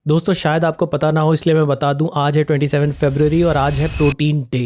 दोस्तों शायद आपको पता ना हो इसलिए मैं बता दूं, आज है 27 फरवरी और आज है प्रोटीन डे।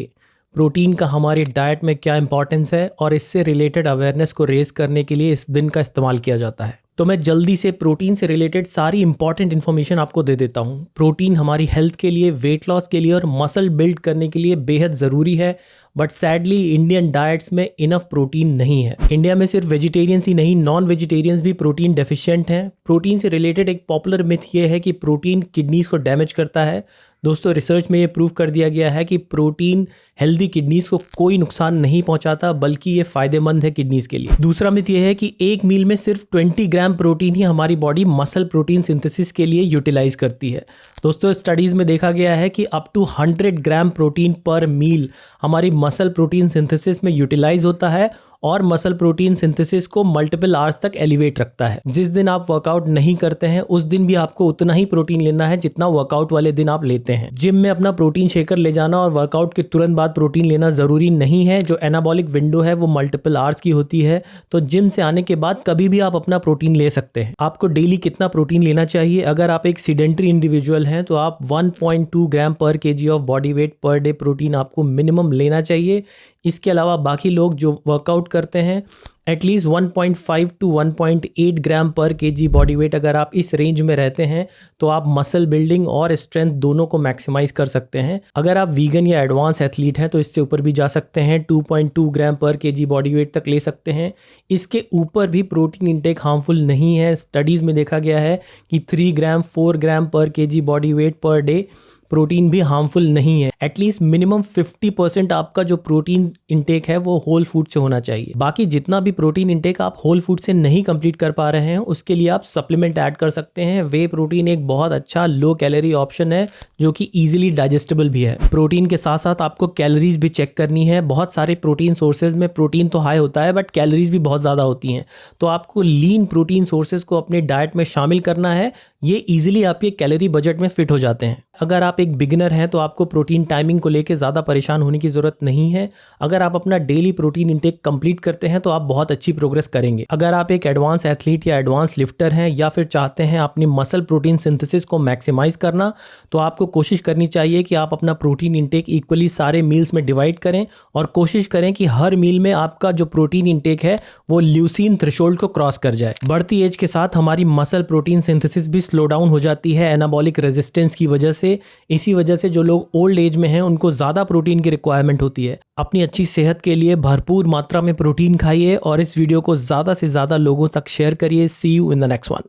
प्रोटीन का हमारी डाइट में क्या इंपॉर्टेंस है और इससे रिलेटेड अवेयरनेस को रेज करने के लिए इस दिन का इस्तेमाल किया जाता है। तो मैं जल्दी से प्रोटीन से रिलेटेड सारी इंपॉर्टेंट इन्फॉर्मेशन आपको दे देता हूँ। प्रोटीन हमारी हेल्थ के लिए, वेट लॉस के लिए और मसल बिल्ड करने के लिए बेहद ज़रूरी है, बट सैडली इंडियन डाइट्स में इनफ प्रोटीन नहीं है। इंडिया में सिर्फ वेजिटेरियंस ही नहीं, नॉन वेजिटेरियंस भी प्रोटीन डेफिशिएंट हैं। प्रोटीन से रिलेटेड एक पॉपुलर मिथ ये है कि प्रोटीन किडनीज को डैमेज करता है। दोस्तों रिसर्च में ये प्रूव कर दिया गया है कि प्रोटीन हेल्दी किडनीज को कोई नुकसान नहीं पहुंचाता, बल्कि ये फायदेमंद है किडनीज के लिए। दूसरा मिथ ये है कि एक मील में सिर्फ 20 ग्राम प्रोटीन ही हमारी बॉडी मसल प्रोटीन सिंथेसिस के लिए यूटिलाइज करती है। दोस्तों स्टडीज में देखा गया है कि अप टू 100 ग्राम प्रोटीन पर मील हमारी मसल प्रोटीन सिंथेसिस में यूटिलाइज होता है और मसल प्रोटीन सिंथेसिस को मल्टीपल आवर्स तक एलिवेट रखता है। जिस दिन आप वर्कआउट नहीं करते हैं उस दिन भी आपको उतना ही प्रोटीन लेना है जितना वर्कआउट वाले दिन आप लेते हैं। जिम में अपना प्रोटीन शेकर ले जाना और वर्कआउट के तुरंत बाद प्रोटीन लेना जरूरी नहीं है। जो एनाबॉलिक विंडो है वो मल्टीपल आवर्स की होती है, तो जिम से आने के बाद कभी भी आप अपना प्रोटीन ले सकते हैं। आपको डेली कितना प्रोटीन लेना चाहिए? अगर आप एक सीडेंट्री इंडिविजुअल हैं तो आप 1.2 ग्राम पर KG of body weight per day protein आपको मिनिमम लेना चाहिए। इसके अलावा बाकी लोग जो वर्कआउट करते हैं एटलीस्ट 1.5 टू 1.8 ग्राम पर केजी बॉडी वेट, अगर आप इस रेंज में रहते हैं तो आप मसल बिल्डिंग और स्ट्रेंथ दोनों को मैक्सिमाइज कर सकते हैं। अगर आप वीगन या एडवांस एथलीट हैं तो इससे ऊपर भी जा सकते हैं, 2.2 ग्राम पर केजी बॉडी वेट तक ले सकते हैं। इसके ऊपर भी प्रोटीन इंटेक हार्मफुल नहीं है। स्टडीज़ में देखा गया है कि 3 ग्राम 4 ग्राम पर KG body weight per day protein भी हार्मफुल नहीं है। एटलीस्ट मिनिमम 50% आपका जो प्रोटीन इंटेक है वो होल फूड से होना चाहिए। बाकी जितना भी प्रोटीन इंटेक आप होल फूड से नहीं कंप्लीट कर पा रहे हैं उसके लिए आप सप्लीमेंट ऐड कर सकते हैं। वे प्रोटीन एक बहुत अच्छा लो कैलोरी ऑप्शन है जो कि इजीली डाइजेस्टेबल भी है। प्रोटीन के साथ साथ आपको कैलोरीज भी चेक करनी है। बहुत सारे प्रोटीन सोर्सेज में प्रोटीन तो हाई होता है बट कैलोरीज भी बहुत ज़्यादा होती हैं, तो आपको लीन प्रोटीन सोर्सेज को अपने डाइट में शामिल करना है। ये इजीली आपके कैलोरी बजट में फिट हो जाते हैं। अगर आप एक बिगिनर हैं तो आपको प्रोटीन टाइमिंग को लेकर ज़्यादा परेशान होने की ज़रूरत नहीं है। अगर आप अपना डेली प्रोटीन इंटेक कंप्लीट करते हैं तो आप बहुत अच्छी प्रोग्रेस करेंगे। अगर आप एक एडवांस एथलीट या एडवांस लिफ्टर हैं या फिर चाहते हैं अपनी मसल प्रोटीन सिंथेसिस को मैक्सिमाइज करना, तो आपको कोशिश करनी चाहिए कि आप अपना प्रोटीन इंटेक इक्वली सारे मील्स में डिवाइड करें और कोशिश करें कि हर मील में आपका जो प्रोटीन इंटेक है वो ल्यूसीन थ्रेशोल्ड को क्रॉस कर जाए। बढ़ती एज के साथ हमारी मसल प्रोटीन सिंथेसिस भी स्लो डाउन हो जाती है एनाबॉलिक रेजिस्टेंस की वजह से। इसी वजह से जो लोग ओल्ड एज में हैं उनको ज़्यादा प्रोटीन की रिक्वायरमेंट होती है। अपनी अच्छी सेहत के लिए भरपूर मात्रा में प्रोटीन खाइए और इस वीडियो को ज़्यादा से ज़्यादा लोगों तक शेयर करिए। See you in the next one.